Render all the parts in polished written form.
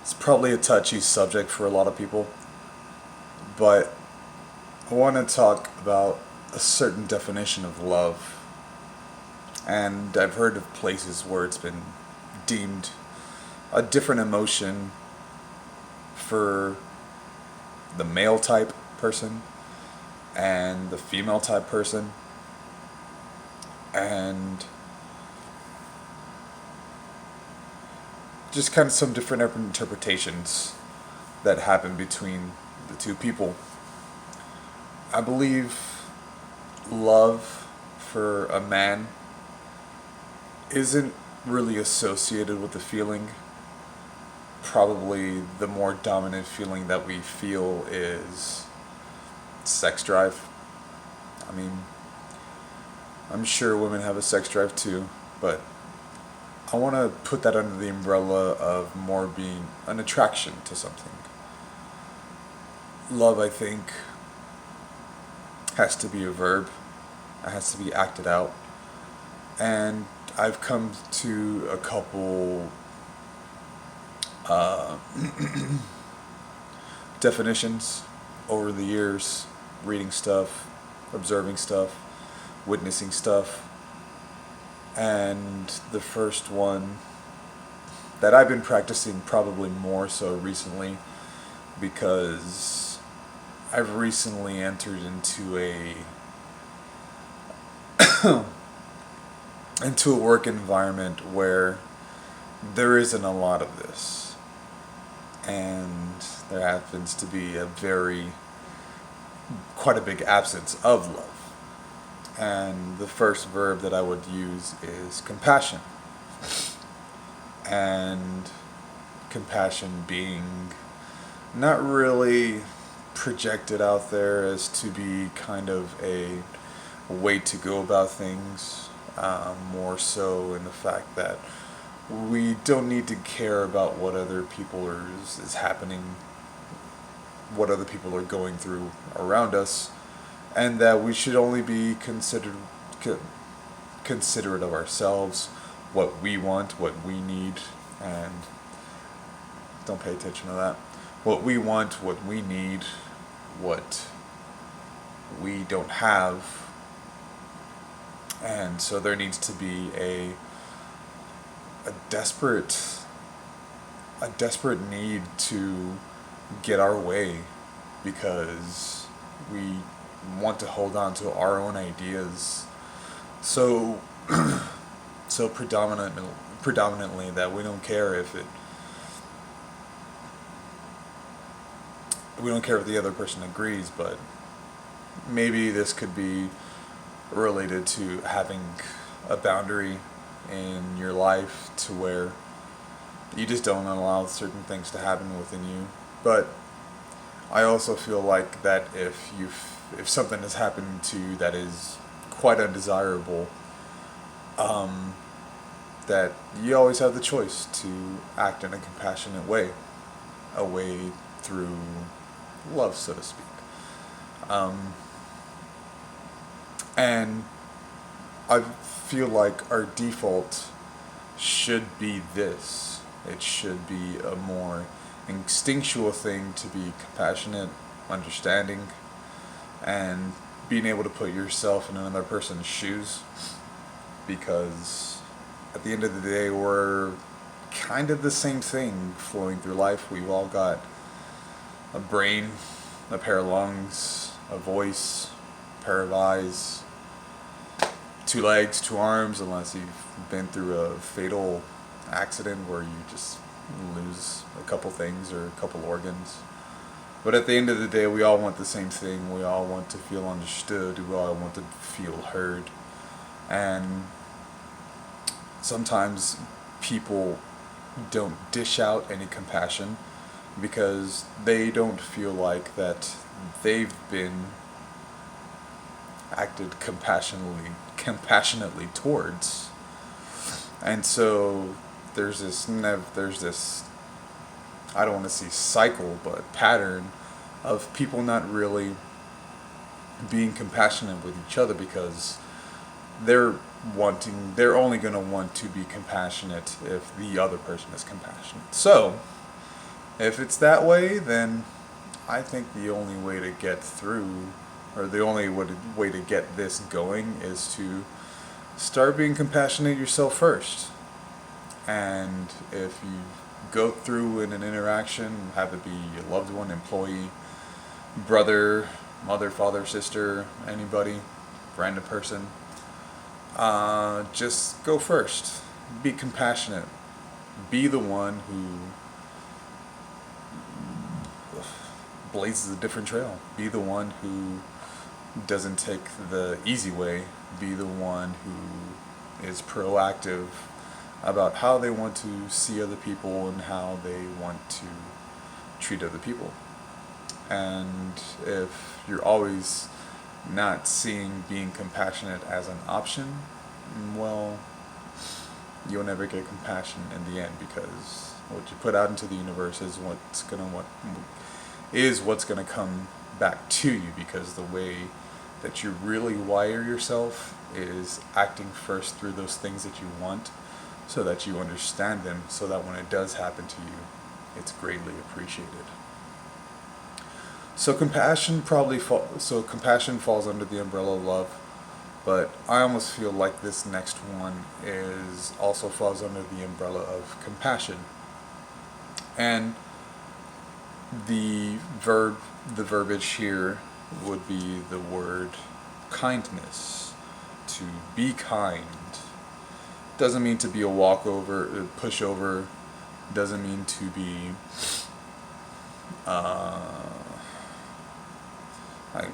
It's probably a touchy subject for a lot of people, but I want to talk about a certain definition of love. And I've heard of places where it's been deemed a different emotion for the male type person and the female type person. And just kind of some different interpretations that happen between the two people. I believe love for a man isn't really associated with the feeling. Probably the more dominant feeling that we feel is sex drive. I mean, I'm sure women have a sex drive too, but I want to put that under the umbrella of more being an attraction to something. Love, I think, has to be a verb. It has to be acted out. And I've come to a couple uh, definitions over the years, reading stuff, observing stuff, witnessing stuff. And the first one that I've been practicing probably more so recently because I've recently entered into a work environment where there isn't a lot of this, and there happens to be quite a big absence of love. And the first verb that I would use is compassion. And compassion being not really projected out there as to be kind of a way to go about things, more so in the fact that we don't need to care about what other people is happening, what other people are going through around us, and that we should only be considerate of ourselves, what we want, what we need, and don't pay attention to that. What we want, what we need, what we don't have, and so there needs to be a desperate a desperate need to get our way because we want to hold on to our own ideas so so predominantly that we don't care if the other person agrees. But maybe this could be related to having a boundary in your life to where you just don't allow certain things to happen within you. But I also feel like that if something has happened to you that is quite undesirable, that you always have the choice to act in a compassionate way, a way through love, so to speak. Um, and I feel like our default should be this. It should be a more instinctual thing to be compassionate, understanding, and being able to put yourself in another person's shoes. Because at the end of the day, we're kind of the same thing flowing through life. We've all got a brain, a pair of lungs, a voice, a pair of eyes, two legs, two arms, unless you've been through a fatal accident where you just lose a couple things or a couple organs. But at the end of the day, we all want the same thing. We all want to feel understood. We all want to feel heard. And sometimes people don't dish out any compassion because they don't feel like that they've been acted compassionately towards. And so there's this I don't want to say cycle, but pattern of people not really being compassionate with each other because they're only going to want to be compassionate if the other person is compassionate. So If it's that way, then I think the only way to get through, or the only way to get this going, is to start being compassionate yourself first. And if you go through in an interaction, have it be a loved one, employee, brother, mother, father, sister, anybody, random person, just go first. Be compassionate. Be the one who blazes a different trail. Be the one who doesn't take the easy way. Be the one who is proactive about how they want to see other people and how they want to treat other people. And if you're always not seeing being compassionate as an option, well, you'll never get compassion in the end, because what you put out into the universe is what's gonna come back to you, because the way that you really wire yourself is acting first through those things that you want, so that you understand them, so that when it does happen to you, it's greatly appreciated. So compassion falls under the umbrella of love, but I almost feel like this next one is also falls under the umbrella of compassion. And the verbiage here would be the word kindness. To be kind doesn't mean to be a walkover, a pushover. Doesn't mean to be like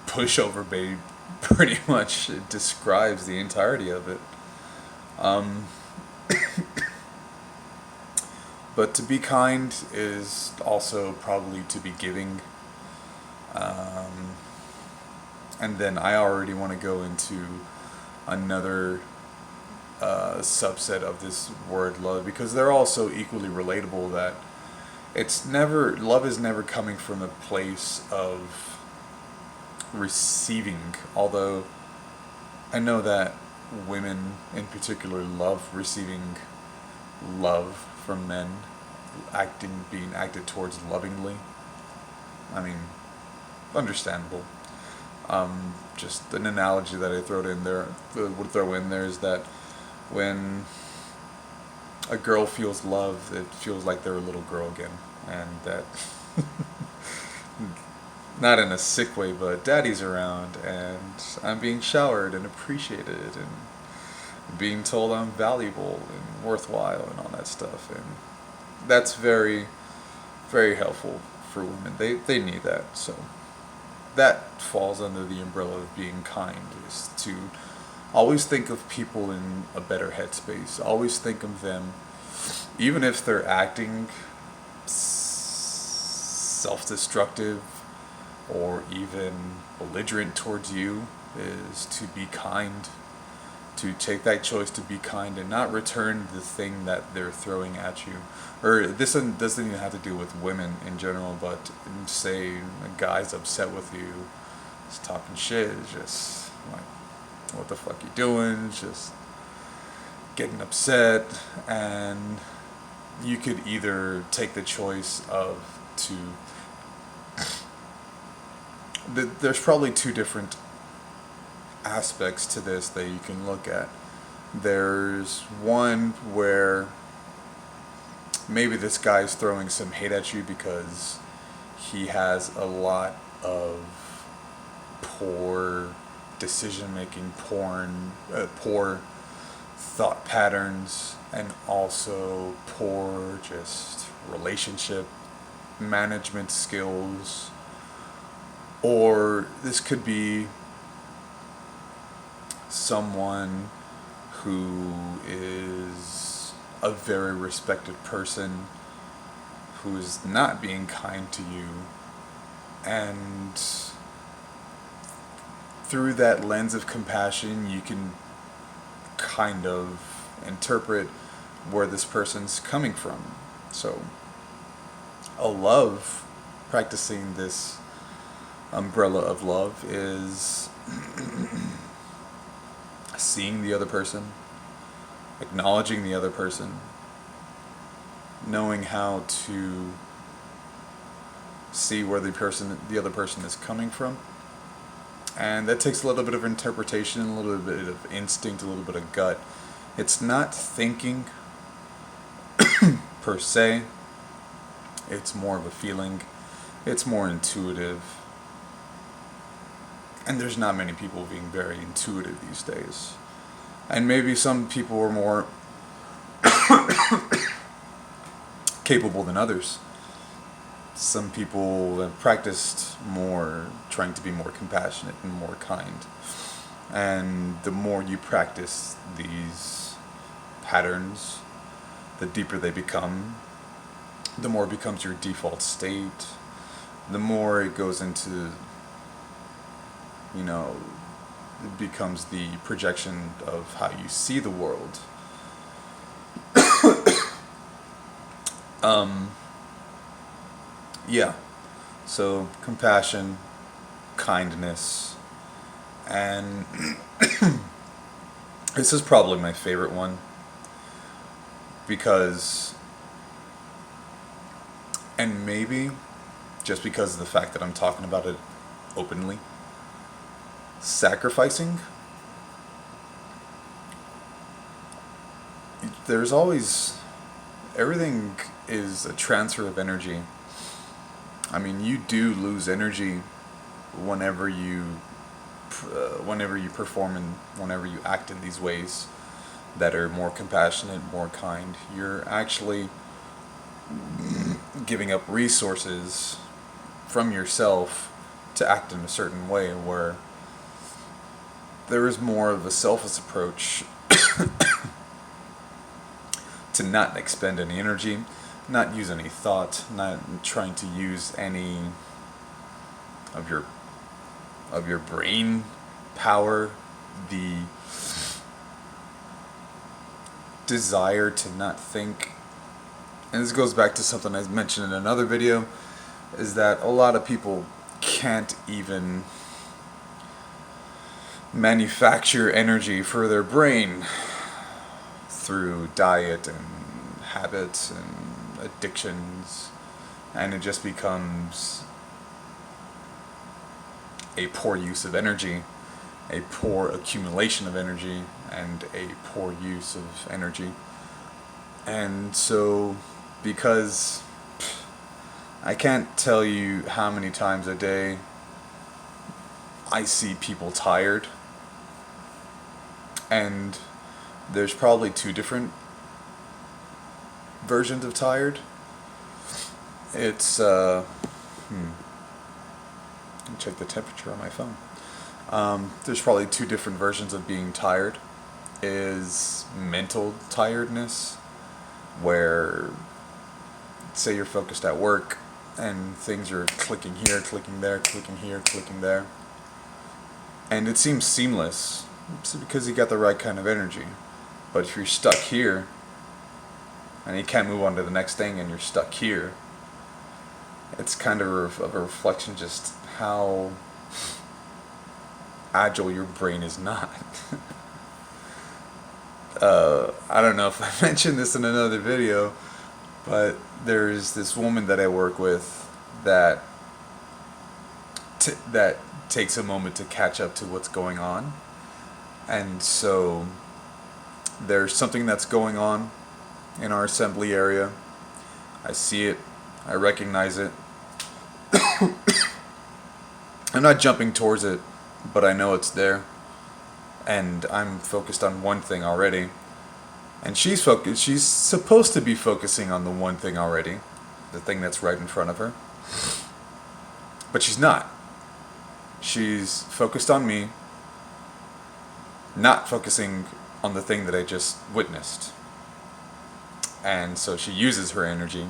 pushover, babe. Pretty much it describes the entirety of it. Um, but to be kind is also probably to be giving. Um, and then I already want to go into another subset of this word love, because they're all so equally relatable that love is never coming from a place of receiving, although I know that women in particular love receiving love from men, being acted towards lovingly. I mean, understandable. Just an analogy that I would throw in there is that when a girl feels love, it feels like they're a little girl again, and that not in a sick way, but daddy's around, and I'm being showered and appreciated, and being told I'm valuable and worthwhile and all that stuff, and that's very, very helpful for women. They need that, so that falls under the umbrella of being kind, is to always think of people in a better headspace. Always think of them, even if they're acting self-destructive or even belligerent towards you, is to be kind, to take that choice to be kind and not return the thing that they're throwing at you. Or this doesn't even have to do with women in general, but say a guy's upset with you, he's talking shit, just like, what the fuck you doing, just getting upset, and you could either take the choice of there's probably two different aspects to this that you can look at. There's one where maybe this guy's throwing some hate at you because he has a lot of poor decision making, poor thought patterns, and also poor just relationship management skills. Or this could be someone who is a very respected person who is not being kind to you, and through that lens of compassion you can kind of interpret where this person's coming from. So practicing this umbrella of love is seeing the other person, acknowledging the other person, knowing how to see where the other person is coming from. And that takes a little bit of interpretation, a little bit of instinct, a little bit of gut. It's not thinking per se. It's more of a feeling. It's more intuitive. And there's not many people being very intuitive these days. And maybe some people are more capable than others. Some people have practiced more, trying to be more compassionate and more kind. And the more you practice these patterns, the deeper they become, the more it becomes your default state, the more it goes into, it becomes the projection of how you see the world. Yeah. So compassion, kindness, and this is probably my favorite one because, and maybe just because of the fact that I'm talking about it openly, sacrificing. There's always, everything is a transfer of energy. I mean, you do lose energy whenever you perform and whenever you act in these ways that are more compassionate, more kind. You're actually giving up resources from yourself to act in a certain way where there is more of a selfless approach to not expend any energy, not use any thought, not trying to use any of your brain power, the desire to not think. And this goes back to something I mentioned in another video, is that a lot of people can't even manufacture energy for their brain through diet and habits and addictions, and it just becomes a poor use of energy, a poor accumulation of energy, and a poor use of energy. And so, because I can't tell you how many times a day I see people tired, and there's probably two different versions of tired. It's let me check the temperature on my phone. There's probably two different versions of being tired. Is mental tiredness, where say you're focused at work and things are clicking here, clicking there, clicking here, clicking there, and it seems seamless. It's because you got the right kind of energy. But if you're stuck here and you can't move on to the next thing and you're stuck here, it's kind of a reflection just how agile your brain is not. I don't know if I mentioned this in another video, but there's this woman that I work with that that takes a moment to catch up to what's going on. And so there's something that's going on in our assembly area. I see it, I recognize it. I'm not jumping towards it, but I know it's there. And I'm focused on one thing already. And she's supposed to be focusing on the one thing already, the thing that's right in front of her. But she's not. She's focused on me, not focusing on the thing that I just witnessed. And so she uses her energy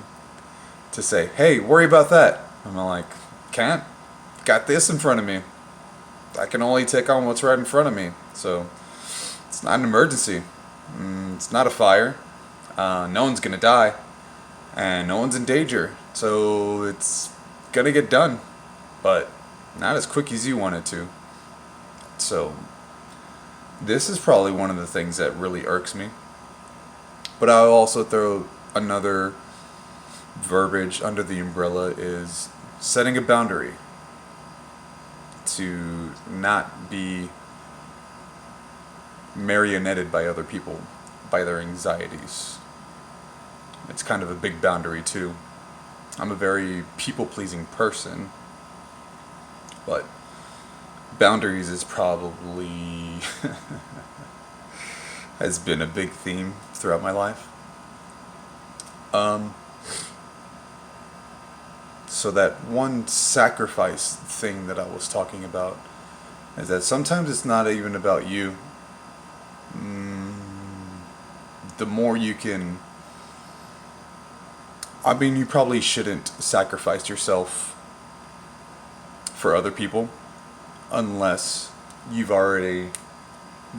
to say, hey, worry about that. I'm like, can't. Got this in front of me. I can only take on what's right in front of me. So it's not an emergency. It's not a fire. No one's going to die. And no one's in danger. So it's going to get done. But not as quick as you want it to. So this is probably one of the things that really irks me. But I'll also throw another verbiage under the umbrella is setting a boundary to not be marionetted by other people, by their anxieties. It's kind of a big boundary too. I'm a very people-pleasing person, but boundaries is probably has been a big theme throughout my life. So that one sacrifice thing that I was talking about is that sometimes it's not even about you. The more you can, I mean, you probably shouldn't sacrifice yourself for other people unless you've already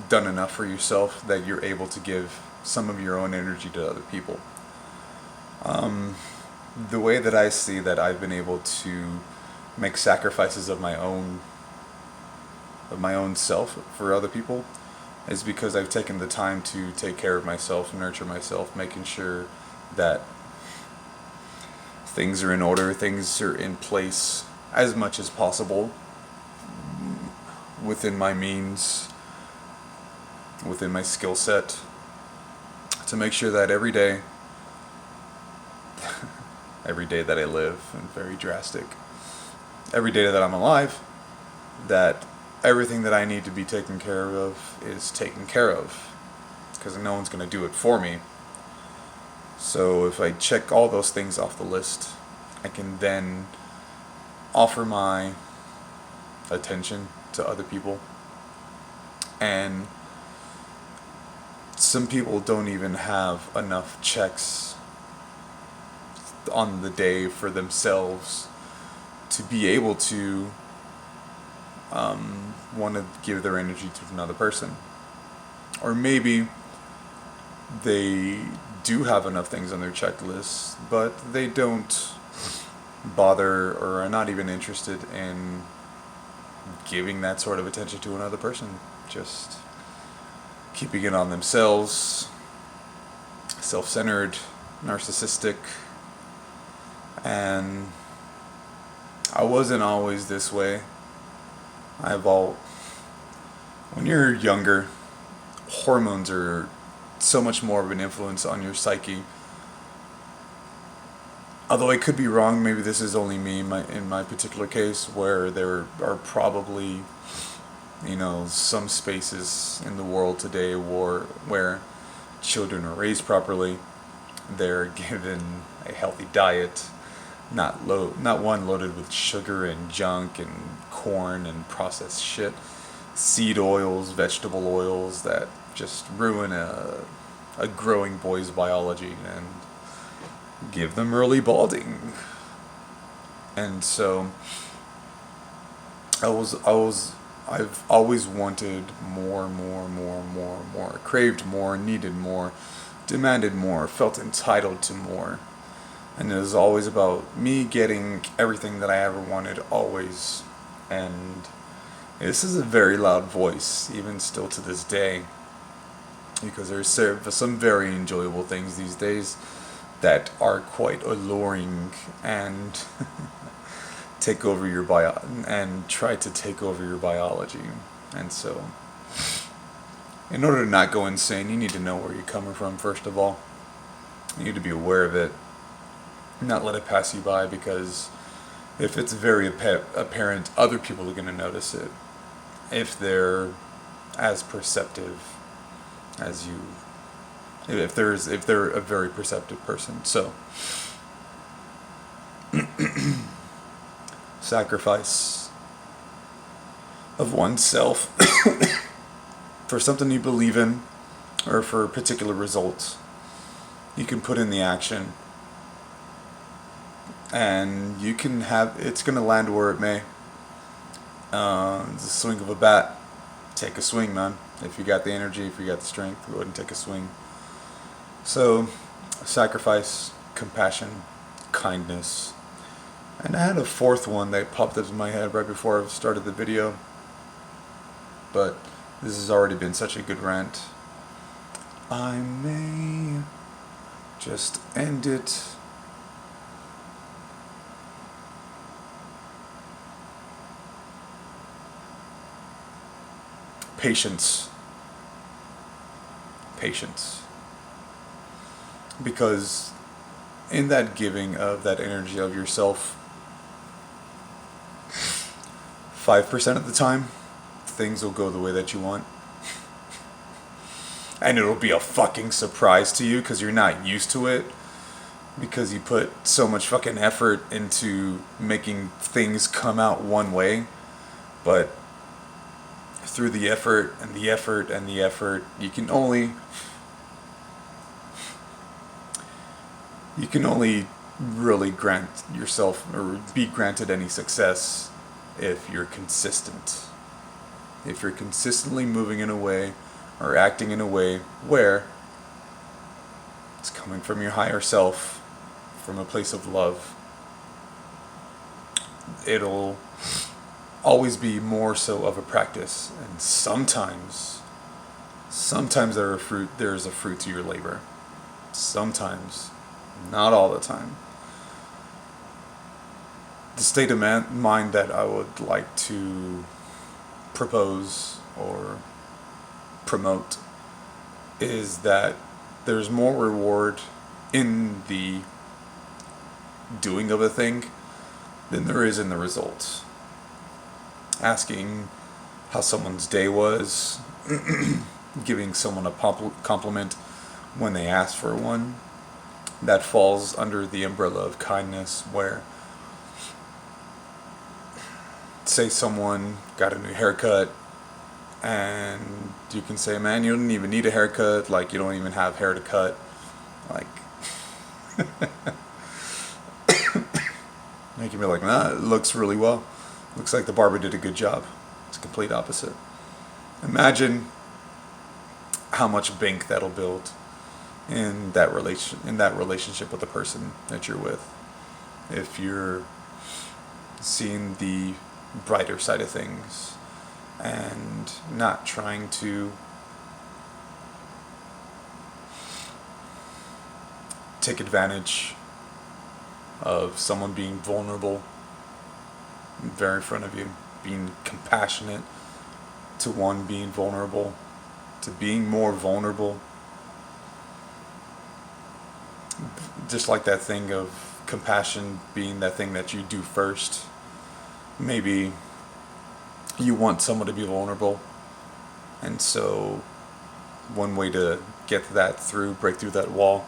done enough for yourself that you're able to give some of your own energy to other people. The way that I see that I've been able to make sacrifices of my own self for other people is because I've taken the time to take care of myself, nurture myself, making sure that things are in order, things are in place as much as possible within my means, within my skill set, to make sure that every day that I live, and very drastic, every day that I'm alive, that everything that I need to be taken care of is taken care of, because no one's going to do it for me. So if I check all those things off the list, I can then offer my attention to other people. And some people don't even have enough checks on the day for themselves to be able to want to give their energy to another person. Or maybe they do have enough things on their checklist, but they don't bother or are not even interested in giving that sort of attention to another person. Just keeping it on themselves, self-centered, narcissistic. And I wasn't always this way. When you're younger, hormones are so much more of an influence on your psyche. Although I could be wrong, maybe this is only me in my particular case, where there are probably, some spaces in the world today where children are raised properly, they're given a healthy diet, not one loaded with sugar and junk and corn and processed shit, seed oils, vegetable oils that just ruin a growing boy's biology and give them early balding. And so I've always wanted more, craved more, needed more, demanded more, felt entitled to more. And it was always about me getting everything that I ever wanted, always. And this is a very loud voice, even still to this day, because there's some very enjoyable things these days that are quite alluring and take over your and try to take over your biology. And so, in order to not go insane, you need to know where you're coming from, first of all. You need to be aware of it, not let it pass you by, because if it's very apparent, other people are going to notice it if they're as perceptive as you, if they're a very perceptive person. So sacrifice of oneself for something you believe in, or for particular results you can put in the action, and you can have, it's going to land where it may. It's a swing of a bat. Take a swing, man. If you got the energy, if you got the strength, go ahead and take a swing. So, sacrifice, compassion, kindness. And I had a fourth one that popped up in my head right before I started the video, but this has already been such a good rant. I may just end it patience. Patience. Because in that giving of that energy of yourself, 5% of the time, things will go the way that you want. And it'll be a fucking surprise to you because you're not used to it. Because you put so much fucking effort into making things come out one way. But through the effort and the effort and the effort, you can only really grant yourself or be granted any success if you're consistent. If you're consistently moving in a way or acting in a way where it's coming from your higher self, from a place of love, it'll always be more so of a practice. And sometimes there's a fruit to your labor. Sometimes, not all the time. The state of mind that I would like to propose or promote is that there's more reward in the doing of a thing than there is in the results. Asking how someone's day was, giving someone a compliment when they ask for one, that falls under the umbrella of kindness. Where, say someone got a new haircut and you can say, man, you don't even need a haircut, like you don't even have hair to cut, like you can be like, nah, it looks really well, looks like the barber did a good job. It's the complete opposite. Imagine how much bank that'll build in that relationship with the person that you're with, if you're seeing the brighter side of things and not trying to take advantage of someone being vulnerable very in front of you, being compassionate to one being vulnerable, to being more vulnerable. Just like that thing of compassion being that thing that you do first. Maybe you want someone to be vulnerable, and so one way to get that through, break through that wall,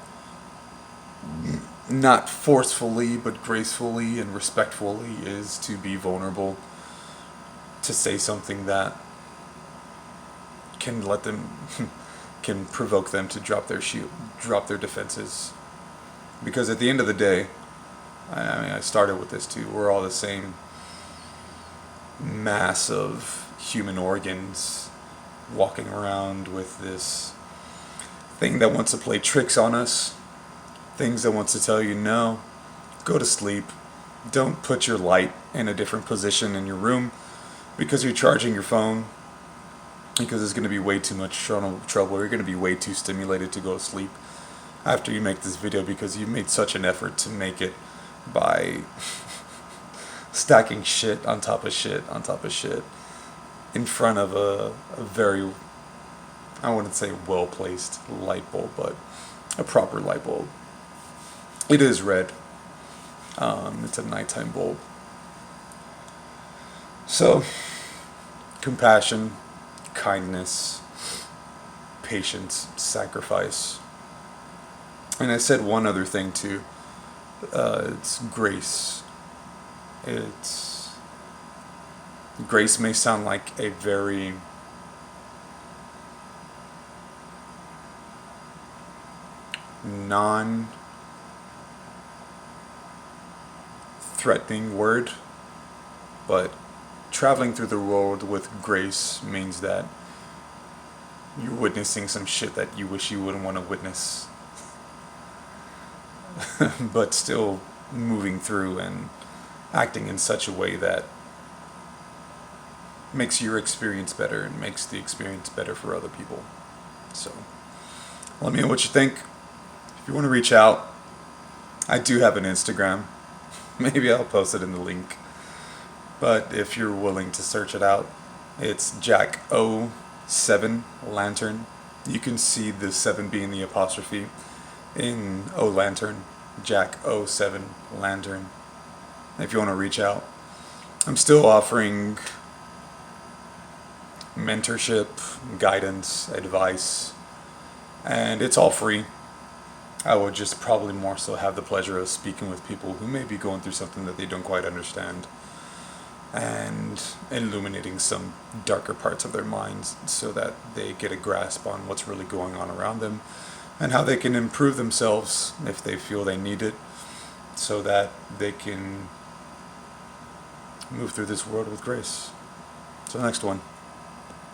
not forcefully but gracefully and respectfully, is to be vulnerable, to say something that can let them can provoke them to drop their defenses. Because at the end of the day, I started with this too, we're all the same mass of human organs walking around with this thing that wants to play tricks on us, things that wants to tell you, no, go to sleep, don't put your light in a different position in your room because you're charging your phone, because it's going to be way too much trouble, you're going to be way too stimulated to go to sleep after you make this video, because you made such an effort to make it by stacking shit on top of shit on top of shit in front of a very, I wouldn't say well placed light bulb, but a proper light bulb. It is red. It's a nighttime bulb. So, compassion, kindness, patience, sacrifice. And I said one other thing too. It's grace. Grace may sound like a very non-threatening word, but traveling through the world with grace means that you're witnessing some shit that you wish you wouldn't want to witness. But still moving through and acting in such a way that makes your experience better and makes the experience better for other people. So, let me know what you think. If you want to reach out, I do have an Instagram. Maybe I'll post it in the link. But if you're willing to search it out, it's Jack O 7 lantern. You can see the 7 being the apostrophe in O Lantern, Jack O7 Lantern, if you want to reach out. I'm still offering mentorship, guidance, advice, and it's all free. I would just probably more so have the pleasure of speaking with people who may be going through something that they don't quite understand and illuminating some darker parts of their minds so that they get a grasp on what's really going on around them and how they can improve themselves if they feel they need it so that they can move through this world with grace. So next one.